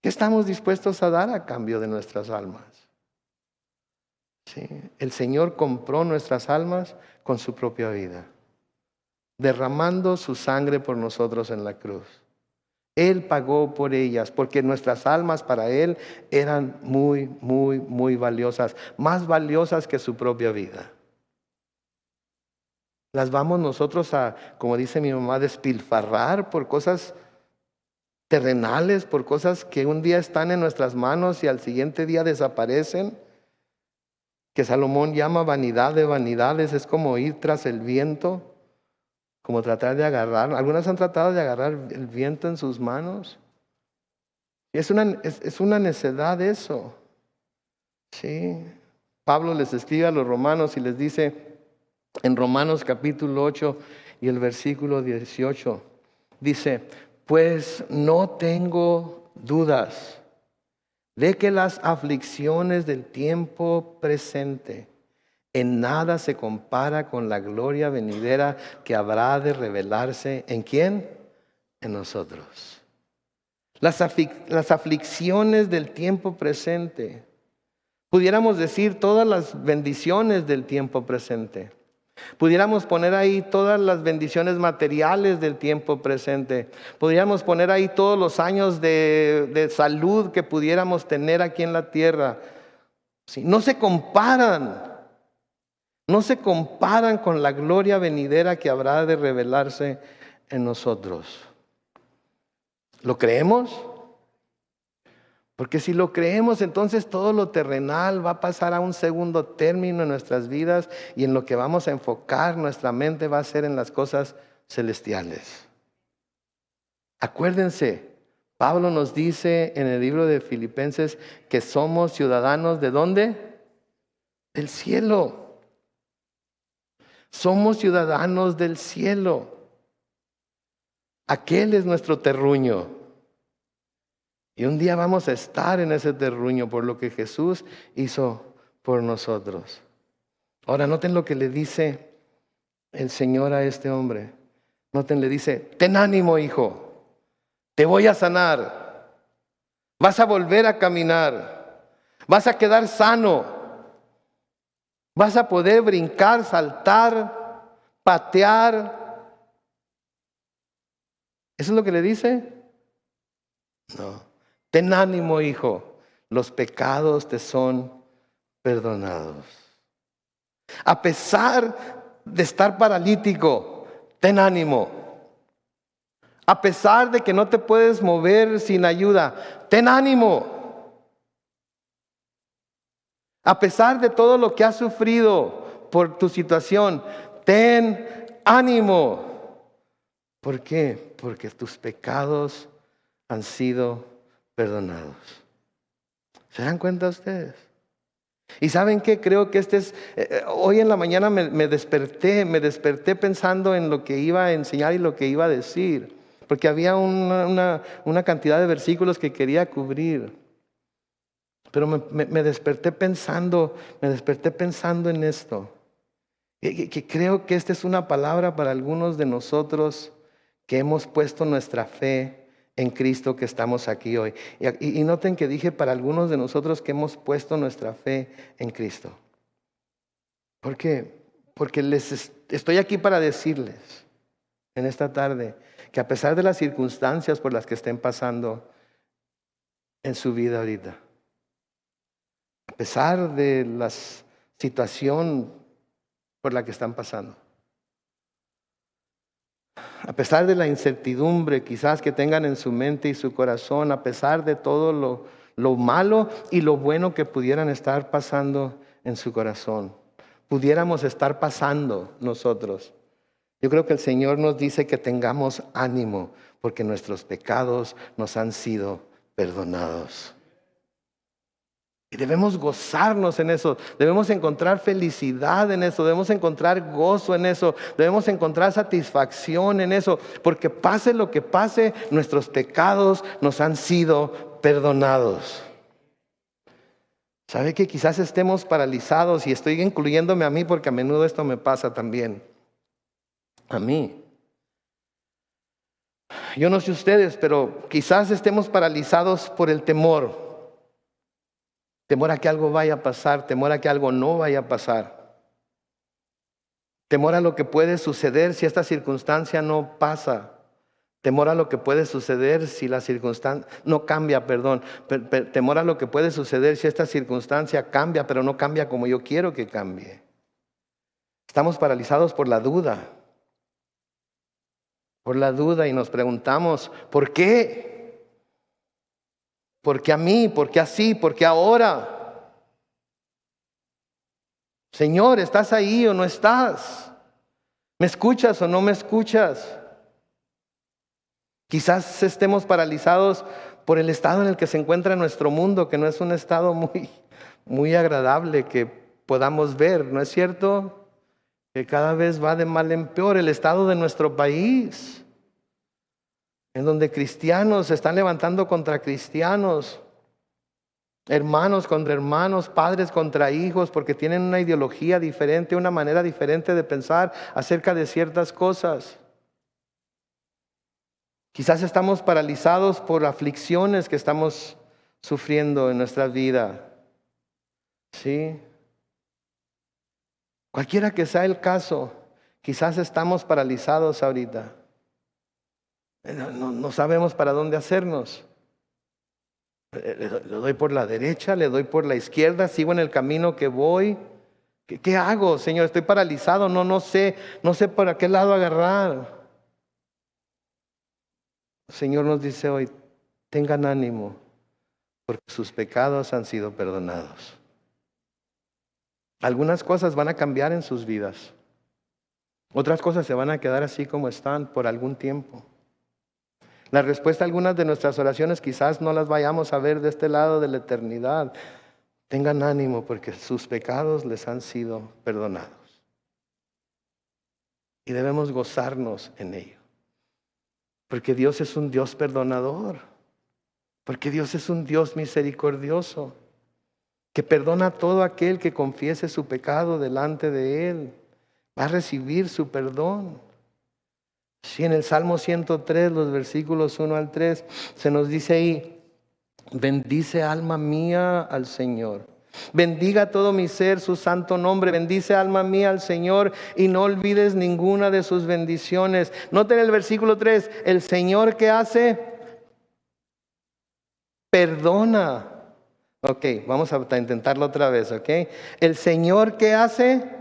¿Qué estamos dispuestos a dar a cambio de nuestras almas? ¿Sí? El Señor compró nuestras almas con su propia vida, derramando su sangre por nosotros en la cruz. Él pagó por ellas, porque nuestras almas para Él eran muy, muy, muy valiosas, más valiosas que su propia vida. Las vamos nosotros a, como dice mi mamá, despilfarrar por cosas terrenales, por cosas que un día están en nuestras manos y al siguiente día desaparecen, que Salomón llama vanidad de vanidades. Es como ir tras el viento, como tratar de agarrar. Algunas han tratado de agarrar el viento en sus manos. Es una necedad eso. Sí. Pablo les escribe a los romanos y les dice en Romanos capítulo 8 y el versículo 18, dice: pues no tengo dudas de que las aflicciones del tiempo presente en nada se compara con la gloria venidera que habrá de revelarse ¿en quién? En nosotros. Las aflicciones del tiempo presente, pudiéramos decir todas las bendiciones del tiempo presente. Pudiéramos poner ahí todas las bendiciones materiales del tiempo presente. Pudiéramos poner ahí todos los años de salud que pudiéramos tener aquí en la tierra. Sí, no se comparan con la gloria venidera que habrá de revelarse en nosotros. ¿Lo creemos? Porque si lo creemos, entonces todo lo terrenal va a pasar a un segundo término en nuestras vidas y en lo que vamos a enfocar nuestra mente va a ser en las cosas celestiales. Acuérdense, Pablo nos dice en el libro de Filipenses que somos ciudadanos ¿de dónde? Del cielo. Somos ciudadanos del cielo. Aquel es nuestro terruño. Y un día vamos a estar en ese terruño por lo que Jesús hizo por nosotros. Ahora noten lo que le dice el Señor a este hombre. Noten, le dice, ten ánimo, hijo, te voy a sanar. Vas a volver a caminar. Vas a quedar sano. Vas a poder brincar, saltar, patear. ¿Eso es lo que le dice? No. Ten ánimo, hijo, los pecados te son perdonados. A pesar de estar paralítico, ten ánimo. A pesar de que no te puedes mover sin ayuda, ten ánimo. A pesar de todo lo que has sufrido por tu situación, ten ánimo. ¿Por qué? Porque tus pecados han sido perdonados. ¿Se dan cuenta ustedes? Y ¿saben qué? Creo que hoy en la mañana me desperté pensando en lo que iba a enseñar y lo que iba a decir, porque había una cantidad de versículos que quería cubrir. Pero me desperté pensando en esto, que creo que esta es una palabra para algunos de nosotros que hemos puesto nuestra fe en Cristo, que estamos aquí hoy. Y noten que dije para algunos de nosotros que hemos puesto nuestra fe en Cristo. ¿Por qué? Porque estoy aquí para decirles en esta tarde que a pesar de las circunstancias por las que estén pasando en su vida ahorita, a pesar de la situación por la que están pasando, a pesar de la incertidumbre quizás que tengan en su mente y su corazón, a pesar de todo lo malo y lo bueno que pudieran estar pasando en su corazón, pudiéramos estar pasando nosotros. Yo creo que el Señor nos dice que tengamos ánimo porque nuestros pecados nos han sido perdonados. Y debemos gozarnos en eso, debemos encontrar felicidad en eso, debemos encontrar gozo en eso, debemos encontrar satisfacción en eso, porque pase lo que pase, nuestros pecados nos han sido perdonados. ¿Sabe que quizás estemos paralizados? Y estoy incluyéndome a mí porque a menudo esto me pasa también. A mí. Yo no sé ustedes, pero quizás estemos paralizados por el temor. Temor a que algo vaya a pasar, temor a que algo no vaya a pasar. Temor a lo que puede suceder si esta circunstancia no pasa. Temor a lo que puede suceder si la circunstancia no cambia, perdón. Temor a lo que puede suceder si esta circunstancia cambia, pero no cambia como yo quiero que cambie. Estamos paralizados por la duda. Por la duda y nos preguntamos, ¿por qué? ¿Por qué a mí? ¿Por qué así? ¿Por qué ahora? Señor, ¿estás ahí o no estás? ¿Me escuchas o no me escuchas? Quizás estemos paralizados por el estado en el que se encuentra nuestro mundo, que no es un estado muy agradable que podamos ver, ¿no es cierto? Que cada vez va de mal en peor el estado de nuestro país, en donde cristianos se están levantando contra cristianos, hermanos contra hermanos, padres contra hijos, porque tienen una ideología diferente, una manera diferente de pensar acerca de ciertas cosas. Quizás estamos paralizados por aflicciones que estamos sufriendo en nuestra vida. ¿Sí? Cualquiera que sea el caso, quizás estamos paralizados ahorita. No sabemos para dónde hacernos. Le doy por la derecha, le doy por la izquierda, sigo en el camino que voy. ¿Qué hago, Señor? Estoy paralizado, no sé por qué lado agarrar. El Señor nos dice hoy, tengan ánimo, porque sus pecados han sido perdonados. Algunas cosas van a cambiar en sus vidas. Otras cosas se van a quedar así como están por algún tiempo. La respuesta a algunas de nuestras oraciones quizás no las vayamos a ver de este lado de la eternidad. Tengan ánimo porque sus pecados les han sido perdonados. Y debemos gozarnos en ello. Porque Dios es un Dios perdonador. Porque Dios es un Dios misericordioso. Que perdona a todo aquel que confiese su pecado delante de Él. Va a recibir su perdón. Sí, en el Salmo 103, los versículos 1 al 3, se nos dice ahí: bendice alma mía al Señor. Bendiga todo mi ser su santo nombre. Bendice alma mía al Señor y no olvides ninguna de sus bendiciones. Noten el versículo 3, el Señor ¿qué hace? Perdona. Ok, vamos a intentarlo otra vez, ok. El Señor ¿qué hace?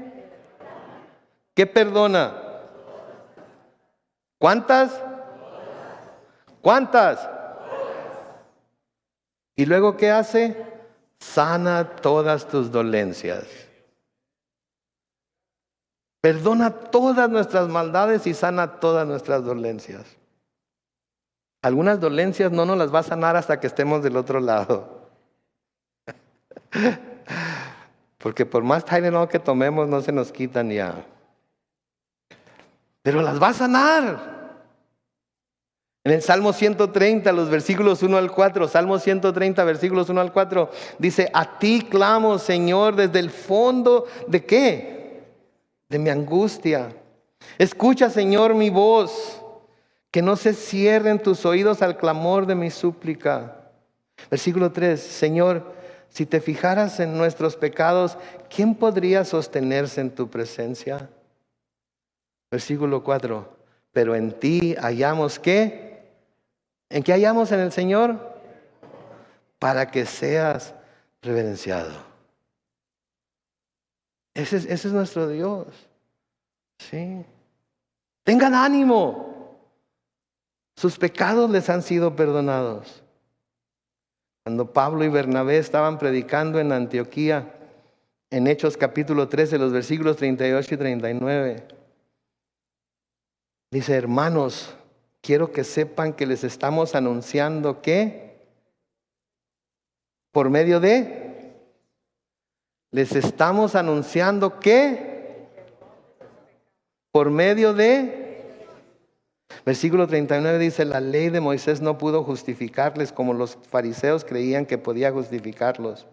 ¿Qué perdona? ¿Cuántas? ¿Cuántas? ¿Y luego qué hace? Sana todas tus dolencias. Perdona todas nuestras maldades y sana todas nuestras dolencias. Algunas dolencias no nos las va a sanar hasta que estemos del otro lado. Porque por más Tylenol que tomemos no se nos quitan ya. Pero las va a sanar. En el Salmo 130, los versículos 1 al 4, Salmo 130, versículos 1 al 4, dice: a ti clamo, Señor, desde el fondo ¿de qué? De mi angustia. Escucha, Señor, mi voz, que no se cierren tus oídos al clamor de mi súplica. Versículo 3, Señor, si te fijaras en nuestros pecados, ¿quién podría sostenerse en tu presencia? Versículo 4, pero en ti hallamos ¿qué? ¿En qué hallamos en el Señor? Para que seas reverenciado. Ese es nuestro Dios. Sí. Tengan ánimo. Sus pecados les han sido perdonados. Cuando Pablo y Bernabé estaban predicando en Antioquía, en Hechos capítulo 13, los versículos 38 y 39, dice: hermanos, quiero que sepan que les estamos anunciando que por medio de, les estamos anunciando que por medio de, versículo 39 dice: la ley de Moisés no pudo justificarles como los fariseos creían que podía justificarlos.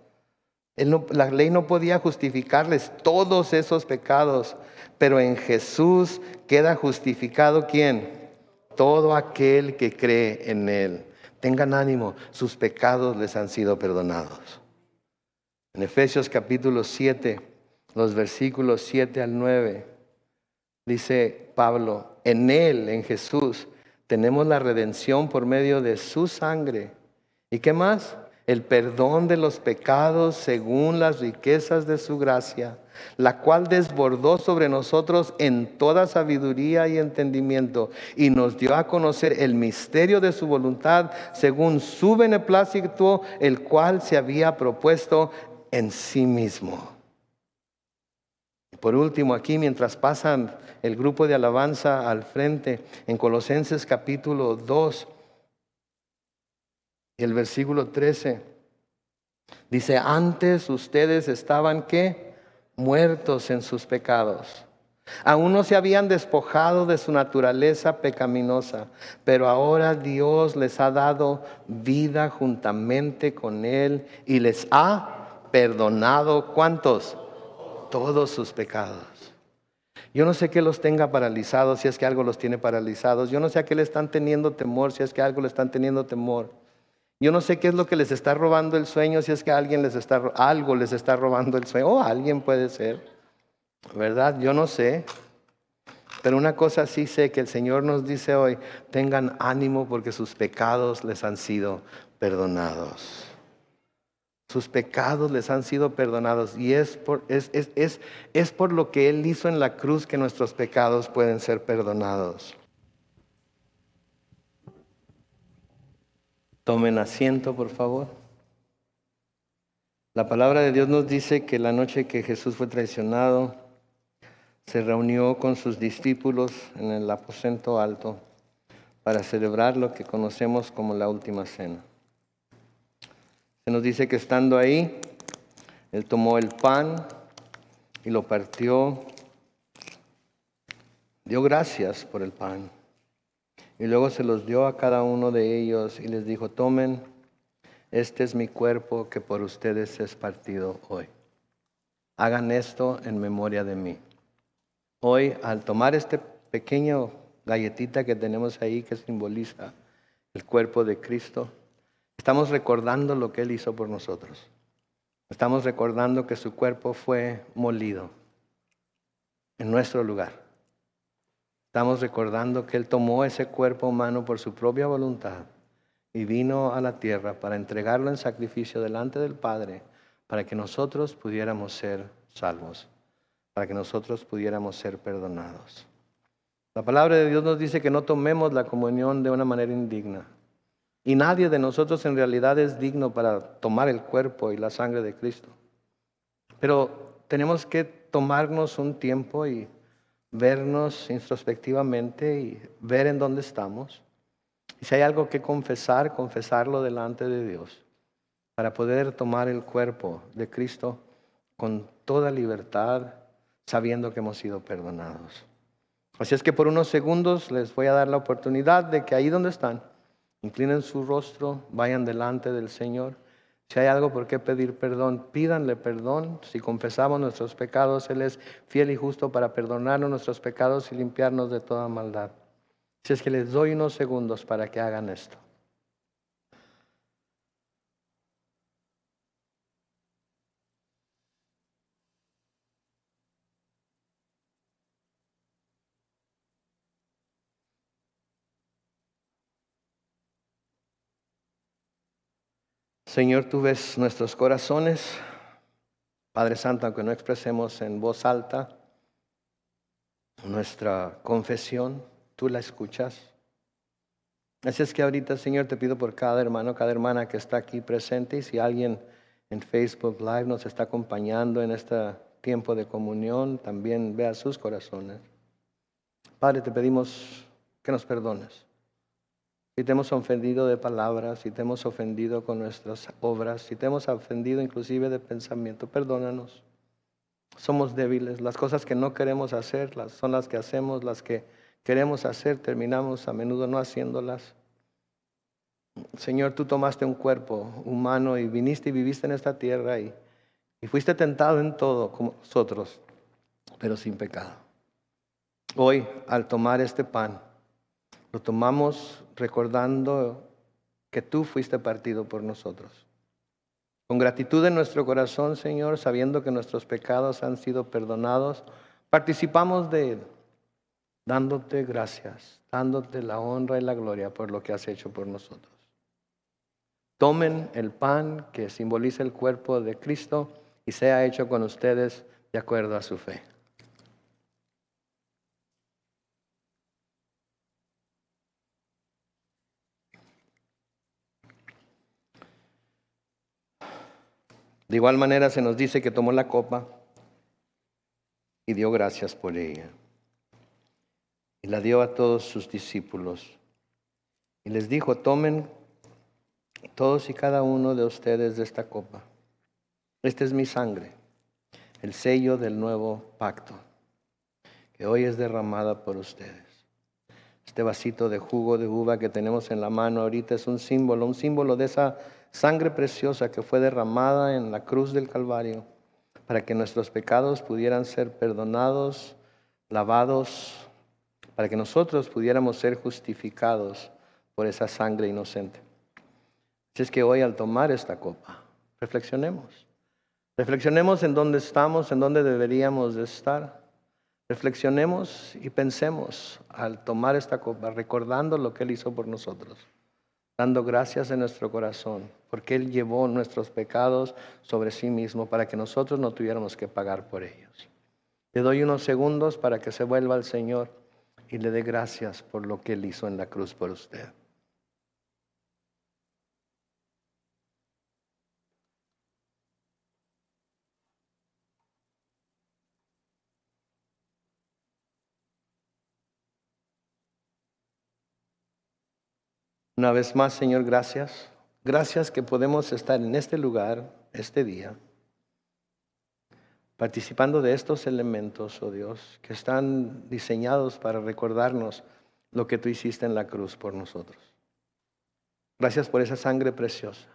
La ley no podía justificarles todos esos pecados, pero en Jesús queda justificado ¿quién? Todo aquel que cree en Él. Tengan ánimo, sus pecados les han sido perdonados. En Efesios capítulo 7, los versículos 7 al 9, dice Pablo: en Él, en Jesús, tenemos la redención por medio de su sangre. ¿Y qué más? El perdón de los pecados según las riquezas de su gracia, la cual desbordó sobre nosotros en toda sabiduría y entendimiento, y nos dio a conocer el misterio de su voluntad según su beneplácito, el cual se había propuesto en sí mismo. Y por último, aquí mientras pasan el grupo de alabanza al frente, en Colosenses capítulo 2, y el versículo 13, dice: antes ustedes estaban ¿qué? Muertos en sus pecados. Aún no se habían despojado de su naturaleza pecaminosa, pero ahora Dios les ha dado vida juntamente con Él y les ha perdonado ¿cuántos? Todos sus pecados. Yo no sé qué los tenga paralizados, si es que algo los tiene paralizados. Yo no sé a qué le están teniendo temor, si es que algo le están teniendo temor. Yo no sé qué es lo que les está robando el sueño, si es que algo les está robando el sueño. Alguien puede ser, ¿verdad? Yo no sé. Pero una cosa sí sé, que el Señor nos dice hoy: tengan ánimo porque sus pecados les han sido perdonados. Sus pecados les han sido perdonados. Y es por lo que Él hizo en la cruz que nuestros pecados pueden ser perdonados. Tomen asiento, por favor. La palabra de Dios nos dice que la noche que Jesús fue traicionado, se reunió con sus discípulos en el aposento alto para celebrar lo que conocemos como la última cena. Se nos dice que estando ahí, Él tomó el pan y lo partió, dio gracias por el pan y luego se los dio a cada uno de ellos y les dijo: tomen, este es mi cuerpo que por ustedes es partido hoy. Hagan esto en memoria de mí. Hoy, al tomar este pequeño galletita que tenemos ahí que simboliza el cuerpo de Cristo, estamos recordando lo que Él hizo por nosotros. Estamos recordando que su cuerpo fue molido en nuestro lugar. Estamos recordando que Él tomó ese cuerpo humano por su propia voluntad y vino a la tierra para entregarlo en sacrificio delante del Padre para que nosotros pudiéramos ser salvos, para que nosotros pudiéramos ser perdonados. La palabra de Dios nos dice que no tomemos la comunión de una manera indigna. Y nadie de nosotros en realidad es digno para tomar el cuerpo y la sangre de Cristo. Pero tenemos que tomarnos un tiempo y vernos introspectivamente y ver en dónde estamos. Y si hay algo que confesar, confesarlo delante de Dios para poder tomar el cuerpo de Cristo con toda libertad, sabiendo que hemos sido perdonados. Así es que por unos segundos les voy a dar la oportunidad de que ahí donde están, inclinen su rostro, vayan delante del Señor. Si hay algo por qué pedir perdón, pídanle perdón. Si confesamos nuestros pecados, Él es fiel y justo para perdonarnos nuestros pecados y limpiarnos de toda maldad. Si es que les doy unos segundos para que hagan esto. Señor, tú ves nuestros corazones. Padre Santo, aunque no expresemos en voz alta nuestra confesión, tú la escuchas. Así es que ahorita, Señor, te pido por cada hermano, cada hermana que está aquí presente, y si alguien en Facebook Live nos está acompañando en este tiempo de comunión, también vea sus corazones. Padre, te pedimos que nos perdones. Si te hemos ofendido de palabras, si te hemos ofendido con nuestras obras, si te hemos ofendido inclusive de pensamiento, perdónanos. Somos débiles. Las cosas que no queremos hacer son las que hacemos. Las que queremos hacer terminamos a menudo no haciéndolas. Señor, tú tomaste un cuerpo humano y viniste y viviste en esta tierra y fuiste tentado en todo como nosotros, pero sin pecado. Hoy, al tomar este pan, lo tomamos recordando que tú fuiste partido por nosotros. Con gratitud en nuestro corazón, Señor, sabiendo que nuestros pecados han sido perdonados, participamos de Él, dándote gracias, dándote la honra y la gloria por lo que has hecho por nosotros. Tomen el pan que simboliza el cuerpo de Cristo y sea hecho con ustedes de acuerdo a su fe. De igual manera se nos dice que tomó la copa y dio gracias por ella. Y la dio a todos sus discípulos. Y les dijo: tomen todos y cada uno de ustedes de esta copa. Esta es mi sangre, el sello del nuevo pacto, que hoy es derramada por ustedes. Este vasito de jugo de uva que tenemos en la mano ahorita es un símbolo de esa sangre preciosa que fue derramada en la cruz del Calvario para que nuestros pecados pudieran ser perdonados, lavados, para que nosotros pudiéramos ser justificados por esa sangre inocente. Así es que hoy, al tomar esta copa, reflexionemos. Reflexionemos en dónde estamos, en dónde deberíamos de estar. Reflexionemos y pensemos al tomar esta copa, recordando lo que Él hizo por nosotros, dando gracias en nuestro corazón, porque Él llevó nuestros pecados sobre sí mismo para que nosotros no tuviéramos que pagar por ellos. Le doy unos segundos para que se vuelva al Señor y le dé gracias por lo que Él hizo en la cruz por usted. Una vez más, Señor, gracias. Gracias que podemos estar en este lugar, este día, participando de estos elementos, oh Dios, que están diseñados para recordarnos lo que tú hiciste en la cruz por nosotros. Gracias por esa sangre preciosa.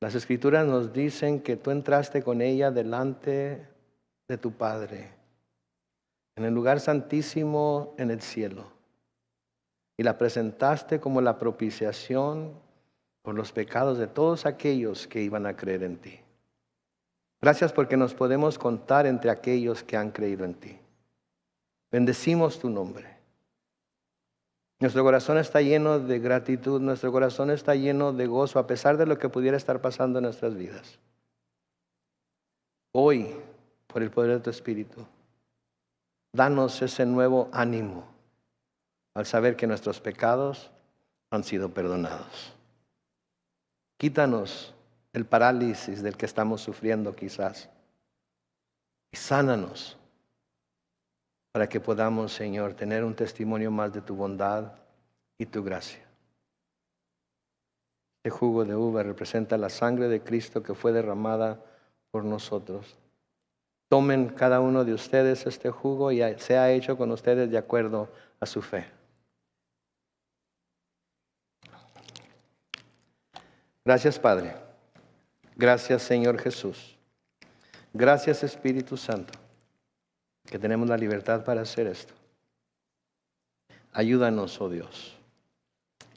Las Escrituras nos dicen que tú entraste con ella delante de tu Padre, en el lugar santísimo en el cielo, y la presentaste como la propiciación por los pecados de todos aquellos que iban a creer en ti. Gracias porque nos podemos contar entre aquellos que han creído en ti. Bendecimos tu nombre. Nuestro corazón está lleno de gratitud, nuestro corazón está lleno de gozo a pesar de lo que pudiera estar pasando en nuestras vidas. Hoy, por el poder de tu Espíritu, danos ese nuevo ánimo al saber que nuestros pecados han sido perdonados. Quítanos el parálisis del que estamos sufriendo quizás y sánanos para que podamos, Señor, tener un testimonio más de tu bondad y tu gracia. Este jugo de uva representa la sangre de Cristo que fue derramada por nosotros. Tomen cada uno de ustedes este jugo y sea hecho con ustedes de acuerdo a su fe. Gracias, Padre. Gracias, Señor Jesús. Gracias, Espíritu Santo, que tenemos la libertad para hacer esto. Ayúdanos, oh Dios,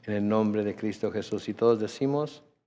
en el nombre de Cristo Jesús. Y todos decimos...